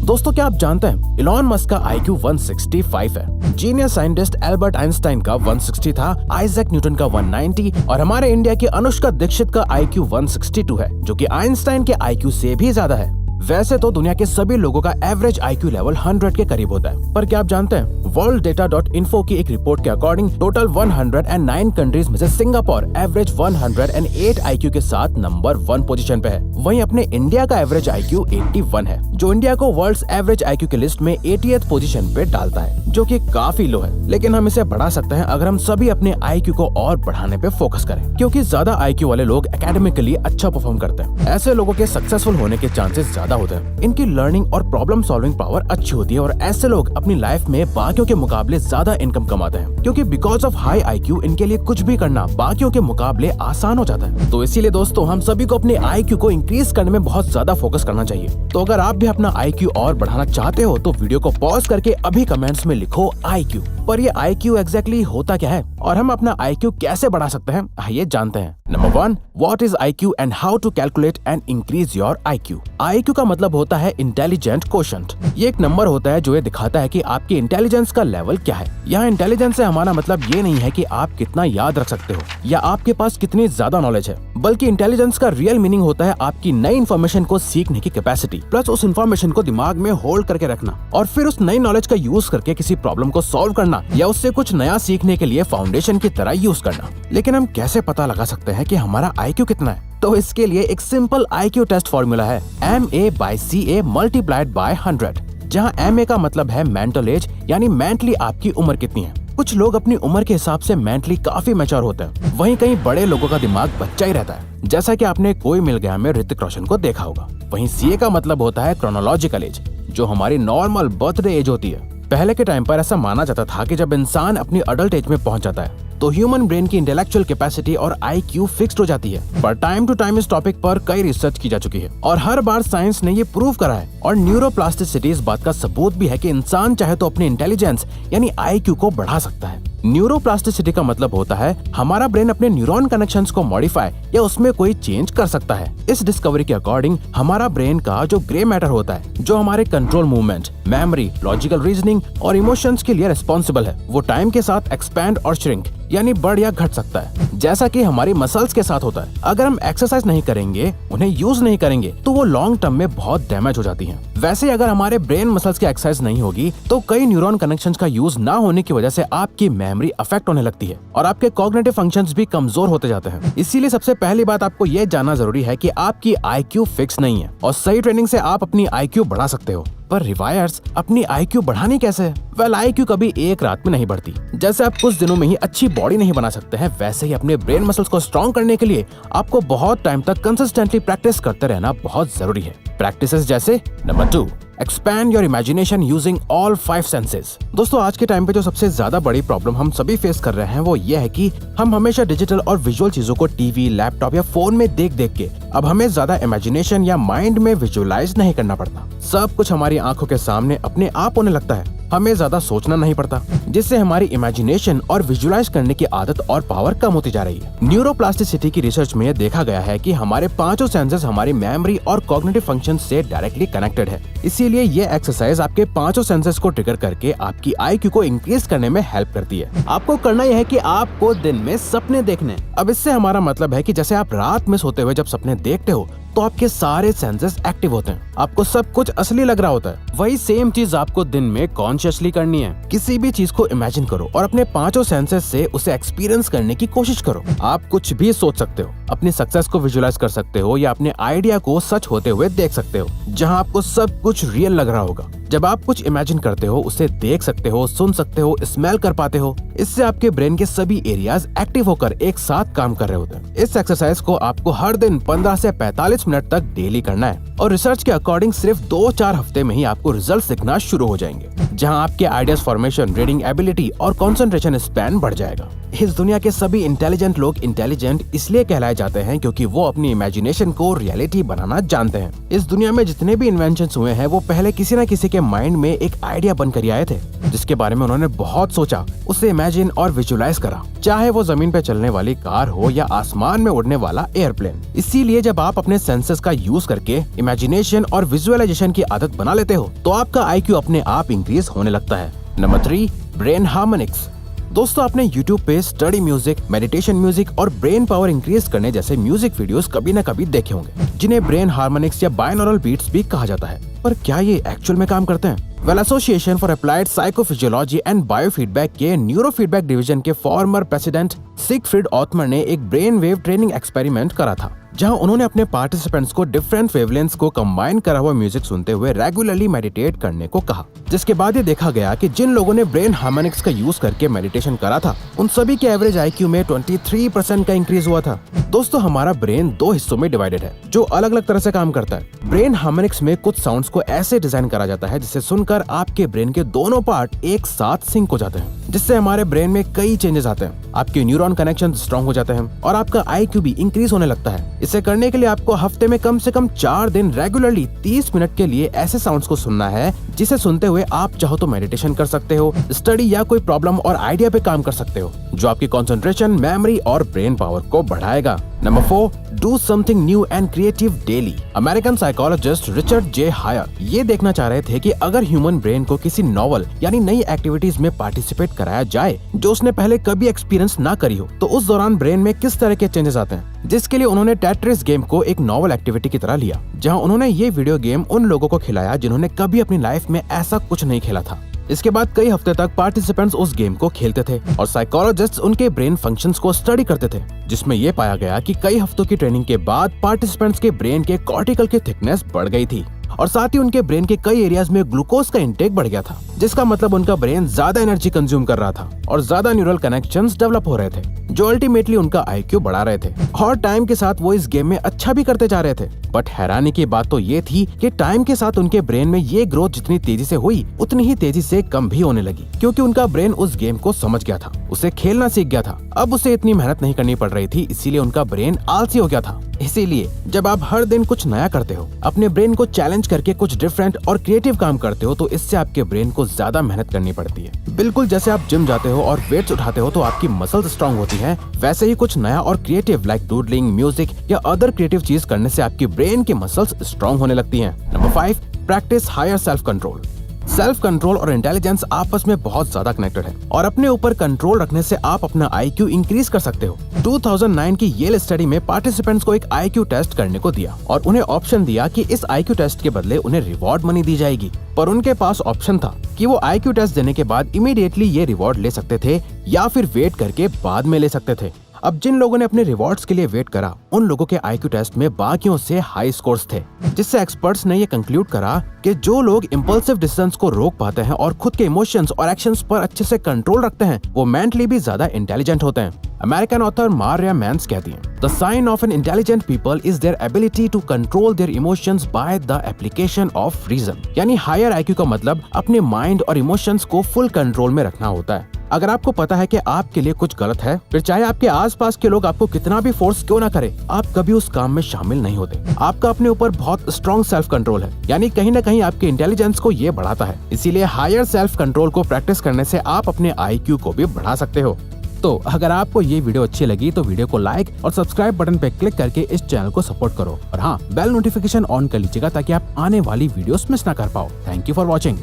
दोस्तों क्या आप जानते हैं इलॉन मस्क का IQ 165 है। जीनियस साइंटिस्ट एल्बर्ट आइंस्टाइन का 160 था, आइजैक न्यूटन का 190 और हमारे इंडिया की अनुष्का दीक्षित का IQ 162 है, जो कि आइंस्टाइन के IQ से भी ज्यादा है। वैसे तो दुनिया के सभी लोगों का एवरेज IQ लेवल 100 के करीब होता है, पर क्या आप जानते हैं worlddata.info की एक रिपोर्ट के अकॉर्डिंग टोटल 109 कंट्रीज में से सिंगापुर एवरेज 108 IQ के साथ नंबर 1 पोजीशन पे है। वहीं अपने इंडिया का एवरेज IQ 81 है, जो इंडिया को वर्ल्ड्स एवरेज IQ की लिस्ट में 80th पोजीशन पे डालता है, जो कि काफी लो है। लेकिन हम इसे बढ़ा सकते हैं अगर हम सभी अपने IQ को और बढ़ाने पे फोकस करें, क्योंकि ज्यादा IQ वाले लोग एकेडमिकली अच्छा परफॉर्म करते हैं। ऐसे लोगों के सक्सेसफुल होने के चांसेस ज्यादा होते हैं। इनकी लर्निंग और प्रॉब्लम सॉल्विंग पावर अच्छी होती है और ऐसे लोग अपनी लाइफ में बाकियों के मुकाबले ज्यादा इनकम कमाते हैं, क्योंकि बिकॉज ऑफ हाई IQ इनके लिए कुछ भी करना बाकियों के मुकाबले आसान हो जाता है। तो इसीलिए दोस्तों हम सभी को अपने IQ को इंक्रीज करने में बहुत ज्यादा फोकस करना चाहिए। तो अगर आप भी अपना IQ और बढ़ाना चाहते हो तो वीडियो को पॉज करके अभी कमेंट्स में लिखो IQ। पर ये IQ एग्जैक्टली होता क्या है और हम अपना IQ कैसे बढ़ा सकते हैं, आइए जानते हैं। Number 1, what is IQ and how to calculate and increase your IQ। IQ का मतलब होता है इंटेलिजेंट कोशेंट। ये एक नंबर होता है जो ये दिखाता है कि आपकी इंटेलिजेंस का लेवल क्या है। यहाँ इंटेलिजेंस से हमारा मतलब ये नहीं है कि आप कितना याद रख सकते हो या आपके पास कितनी ज्यादा नॉलेज है, बल्कि इंटेलिजेंस का रियल मीनिंग होता है आपकी नई इन्फॉर्मेशन को सीखने की कैपेसिटी, प्लस उस इन्फॉर्मेशन को दिमाग में होल्ड करके रखना और फिर उस नई नॉलेज का यूज करके किसी प्रॉब्लम को सॉल्व करना या उससे कुछ नया सीखने के लिए फाउंडेशन की तरह यूज करना। लेकिन हम कैसे पता लगा सकते हैं कि हमारा IQ कितना है? तो इसके लिए एक सिंपल IQ टेस्ट फॉर्मूला है MA/CA मल्टीप्लाइड बाय 100, जहाँ MA का मतलब है मेंटल एज, यानी मेंटली आपकी उम्र कितनी है। कुछ लोग अपनी उम्र के हिसाब से मेंटली काफी मैच्योर होते हैं, वहीं कई बड़े लोगों का दिमाग बच्चा ही रहता है, जैसा कि आपने कोई मिल गया में ऋतिक रोशन को देखा होगा। वहीं CA का मतलब होता है क्रोनोलॉजिकल एज, जो हमारी नॉर्मल बर्थडे एज होती है। पहले के टाइम पर ऐसा माना जाता था कि जब इंसान अपनी अडल्ट एज में पहुंच जाता है तो ह्यूमन ब्रेन की इंटेलेक्चुअल कैपेसिटी और IQ फिक्स्ड हो जाती है। पर टाइम टू टाइम इस टॉपिक पर कई रिसर्च की जा चुकी है और हर बार साइंस ने ये प्रूव करा है और न्यूरोप्लास्टिसिटी इस बात का सबूत भी है कि इंसान चाहे तो अपनी इंटेलिजेंस यानी IQ को बढ़ा सकता है। न्यूरोप्लास्टिसिटी का मतलब होता है हमारा ब्रेन अपने न्यूरॉन कनेक्शंस को मॉडिफाई या उसमें कोई चेंज कर सकता है। इस डिस्कवरी के अकॉर्डिंग हमारा ब्रेन का जो ग्रे मैटर होता है, जो हमारे control movement, memory, logical reasoning और इमोशंस के लिए रिस्पॉन्सिबल है, वो टाइम के साथ एक्सपैंड और श्रिंक यानी बढ़ या घट सकता है, जैसा कि हमारी मसल्स के साथ होता है। अगर हम एक्सरसाइज नहीं करेंगे, उन्हें यूज नहीं करेंगे, तो वो लॉन्ग टर्म में बहुत डैमेज हो जाती हैं। वैसे अगर हमारे ब्रेन मसल्स की एक्सरसाइज नहीं होगी तो कई न्यूरॉन कनेक्शंस का यूज ना होने की वजह से आपकी मेमोरी अफेक्ट होने लगती है और आपके कॉग्निटिव फंक्शंस भी कमजोर होते जाते हैं। इसीलिए सबसे पहली बात आपको ये जानना जरूरी है कि आपकी IQ फिक्स नहीं है और सही ट्रेनिंग से आप अपनी IQ बढ़ा सकते हो। पर रिवायर्स अपनी IQ बढ़ानी कैसे? वेल, IQ कभी एक रात में नहीं बढ़ती। जैसे आप कुछ दिनों में ही अच्छी बॉडी नहीं बना सकते हैं, वैसे ही अपने ब्रेन मसल्स को स्ट्रॉन्ग करने के लिए आपको बहुत टाइम तक कंसिस्टेंटली प्रैक्टिस करते रहना बहुत जरूरी है। प्रैक्टिसेस जैसे number 2, expand your imagination using all 5 senses. दोस्तों आज के टाइम पे जो सबसे ज्यादा बड़ी प्रॉब्लम हम सभी फेस कर रहे हैं वो ये है कि हम हमेशा डिजिटल और विजुअल चीजों को टीवी, लैपटॉप या फोन में देख देख के अब हमें ज्यादा इमेजिनेशन या माइंड में विजुअलाइज नहीं करना पड़ता। सब कुछ हमारी आंखों के सामने अपने आप होने लगता है, हमें ज्यादा सोचना नहीं पड़ता, जिससे हमारी इमेजिनेशन और विजुअलाइज करने की आदत और पावर कम होती जा रही है। न्यूरोप्लास्टिसिटी की रिसर्च में देखा गया है कि हमारे 5 सेंसेस हमारी मेमोरी और कॉग्निटिव फंक्शन से डायरेक्टली कनेक्टेड है। इसीलिए ये एक्सरसाइज आपके 5 सेंसेस को ट्रिगर करके आपकी IQ को इंक्रीज करने में हेल्प करती है। आपको करना यह है कि आपको दिन में सपने देखने। अब इससे हमारा मतलब है कि जैसे आप रात में सोते हुए जब सपने देखते हो तो आपके सारे सेंसेस एक्टिव होते हैं, आपको सब कुछ असली लग रहा होता है। वही सेम चीज आपको दिन में कॉन्शियसली करनी है। किसी भी चीज को इमेजिन करो और अपने 5 सेंसेस से उसे एक्सपीरियंस करने की कोशिश करो। आप कुछ भी सोच सकते हो, अपनी सक्सेस को विजुअलाइज कर सकते हो या अपने आइडिया को सच होते हुए देख सकते हो, जहां आपको सब कुछ रियल लग रहा होगा। जब आप कुछ इमेजिन करते हो, उसे देख सकते हो, सुन सकते हो, स्मेल कर पाते हो। इससे आपके ब्रेन के सभी एरियाज एक्टिव होकर एक साथ काम कर रहे होते हैं। इस एक्सरसाइज को आपको हर दिन 15 से 45 मिनट तक डेली करना है और रिसर्च के अकॉर्डिंग सिर्फ 2-4 हफ्ते में ही आपको रिजल्ट दिखना शुरू हो जाएंगे। जहां आपके आइडियाज फॉर्मेशन, रीडिंग एबिलिटी और कंसंट्रेशन स्पैन बढ़ जाएगा। इस दुनिया के सभी इंटेलिजेंट लोग इंटेलिजेंट इसलिए कहलाए जाते हैं क्योंकि वो अपनी इमेजिनेशन को रियलिटी बनाना जानते हैं। इस दुनिया में जितने भी इन्वेंशंस हुए हैं वो पहले किसी न किसी के माइंड में एक आइडिया बनकर आए थे, जिसके बारे में उन्होंने बहुत सोचा, उसे इमेजिन और विजुअलाइज करा, चाहे वो जमीन पे चलने वाली कार हो या आसमान में उड़ने वाला एयरप्लेन। इसीलिए जब आप अपने सेंसेस का यूज करके इमेजिनेशन और विजुअलाइजेशन की आदत बना लेते हो तो आपका IQ अपने आप इंक्रीज होने लगता है। Number 3, brain harmonics. दोस्तों, आपने YouTube पे स्टडी म्यूजिक, मेडिटेशन म्यूजिक और ब्रेन पावर इंक्रीज करने जैसे म्यूजिक वीडियोस कभी न कभी देखे होंगे, जिन्हें ब्रेन हार्मोनिक्स या बाइनॉरल बीट्स भी कहा जाता है। पर क्या ये एक्चुअल में काम करते हैं? Well, association for applied psychophysiology and biofeedback के न्यूरोफीडबैक डिवीजन के फॉर्मर प्रेसिडेंट सिगफ्रीड ऑथमर ने एक ब्रेन वेव ट्रेनिंग एक्सपेरिमेंट करा था, जहां उन्होंने अपने पार्टिसिपेंट्स को डिफरेंट वेवलेंथ्स को कंबाइन करा हुआ म्यूजिक सुनते हुए रेगुलरली मेडिटेट करने को कहा। जिसके बाद ये देखा गया कि जिन लोगों ने ब्रेन हार्मोनिक्स का यूज करके मेडिटेशन करा था, उन सभी के एवरेज IQ में 23% का इंक्रीज हुआ था। दोस्तों, हमारा ब्रेन 2 हिस्सों में डिवाइडेड है जो अलग अलग तरह से काम करता है। ब्रेन हार्मोनिक्स में कुछ साउंड्स को ऐसे डिजाइन करा जाता है जिसे सुनकर आपके ब्रेन के दोनों पार्ट एक साथ सिंक हो जाते हैं, जिससे हमारे ब्रेन में कई चेंजेस आते हैं। आपके न्यूरॉन कनेक्शन स्ट्रॉन्ग हो जाते हैं और आपका IQ भी इंक्रीज होने लगता है। इसे करने के लिए आपको हफ्ते में कम से कम 4 दिन रेगुलरली 30 मिनट के लिए ऐसे साउंड्स को सुनना है, जिसे सुनते हुए आप चाहो तो मेडिटेशन कर सकते हो, स्टडी या कोई प्रॉब्लम और आइडिया पे काम कर सकते हो, जो आपकी कंसंट्रेशन, मेमोरी और ब्रेन पावर को बढ़ाएगा। Number 4, do something new and creative daily. American psychologist Richard J Haier ये देखना चाह रहे थे कि अगर ह्यूमन ब्रेन को किसी नॉवल यानी नई एक्टिविटीज में पार्टिसिपेट कराया जाए जो उसने पहले कभी एक्सपीरियंस ना करी हो, तो उस दौरान ब्रेन में किस तरह के चेंजेस आते हैं। जिसके लिए उन्होंने टेट्रिस गेम को एक नॉवल एक्टिविटी की तरह लिया, जहां उन्होंने ये वीडियो गेम उन लोगों को खिलाया जिन्होंने कभी अपनी लाइफ में ऐसा कुछ नहीं खेला था। इसके बाद कई हफ्ते तक पार्टिसिपेंट्स उस गेम को खेलते थे और साइकोलॉजिस्ट्स उनके ब्रेन फंक्शंस को स्टडी करते थे, जिसमें ये पाया गया कि कई हफ्तों की ट्रेनिंग के बाद पार्टिसिपेंट्स के ब्रेन के कॉर्टिकल की थिकनेस बढ़ गई थी और साथ ही उनके ब्रेन के कई एरियाज में ग्लूकोज का इंटेक बढ़ गया था, जिसका मतलब उनका ब्रेन ज्यादा एनर्जी कंज्यूम कर रहा था और ज्यादा न्यूरल कनेक्शंस डेवलप हो रहे थे, जो अल्टीमेटली उनका IQ बढ़ा रहे थे। और टाइम के साथ वो इस गेम में अच्छा भी करते जा रहे थे। बट हैरानी की बात तो ये थी कि टाइम के साथ उनके ब्रेन में ये ग्रोथ जितनी तेजी से हुई उतनी ही तेजी से कम भी होने लगी, क्योंकि उनका ब्रेन उस गेम को समझ गया था, उसे खेलना सीख गया था। अब उसे इतनी मेहनत नहीं करनी पड़ रही थी, इसीलिए उनका ब्रेन आलसी हो गया था। इसीलिए जब आप हर दिन कुछ नया करते हो, अपने ब्रेन को चैलेंज करके कुछ डिफरेंट और क्रिएटिव काम करते हो, तो इससे आपके ब्रेन को ज्यादा मेहनत करनी पड़ती है। बिल्कुल जैसे आप जिम जाते हो और वेट्स उठाते हो तो आपकी मसल्स स्ट्रांग होती हैं, वैसे ही कुछ नया और क्रिएटिव लाइक डूडलिंग, म्यूजिक या अदर क्रिएटिव चीज करने से आपकी ब्रेन की मसल्स स्ट्रांग होने लगती हैं। Number 5, practice higher self control. Self control और इंटेलिजेंस आपस में बहुत ज्यादा कनेक्टेड है और अपने ऊपर कंट्रोल रखने से आप अपना IQ इंक्रीज कर सकते हो। 2009 की येल स्टडी में पार्टिसिपेंट्स को एक IQ टेस्ट करने को दिया और उन्हें ऑप्शन दिया कि इस IQ टेस्ट के बदले उन्हें रिवॉर्ड मनी दी जाएगी, पर उनके पास ऑप्शन था कि वो IQ टेस्ट देने के बाद इमीडिएटली ये रिवॉर्ड ले सकते थे या फिर वेट करके बाद में ले सकते थे। अब जिन लोगों ने अपने रिवॉर्ड्स के लिए वेट करा, उन लोगों के IQ टेस्ट में बाकियों से हाई स्कोर्स थे, जिससे एक्सपर्ट्स ने ये कंक्लूड करा कि जो लोग इम्पल्सिव डिसीजंस को रोक पाते हैं और खुद के इमोशंस और एक्शंस पर अच्छे से कंट्रोल रखते हैं, वो मेंटली भी ज्यादा इंटेलिजेंट होते हैं। अमेरिकन ऑथर मारिया मैंस कहती हैं, the sign of an intelligent people is their ability to control their emotions by the application of reason. यानी हायर IQ का मतलब अपने माइंड और इमोशंस को फुल कंट्रोल में रखना होता है। अगर आपको पता है कि आपके लिए कुछ गलत है, फिर चाहे आपके आसपास के लोग आपको कितना भी फोर्स क्यों ना करे, आप कभी उस काम में शामिल नहीं होते। आपका अपने ऊपर बहुत स्ट्रॉन्ग सेल्फ कंट्रोल है, यानी कहीं ना कहीं आपके इंटेलिजेंस को ये बढ़ाता है। इसीलिए हायर सेल्फ कंट्रोल को प्रैक्टिस करने से आप अपने IQ को भी बढ़ा सकते हो। तो अगर आपको ये वीडियो अच्छी लगी तो वीडियो को लाइक और सब्सक्राइब बटन पे क्लिक करके इस चैनल को सपोर्ट करो और हाँ, बेल नोटिफिकेशन ऑन कर लीजिएगा ताकि आप आने वाली वीडियोस मिस ना कर पाओ। Thank you for watching.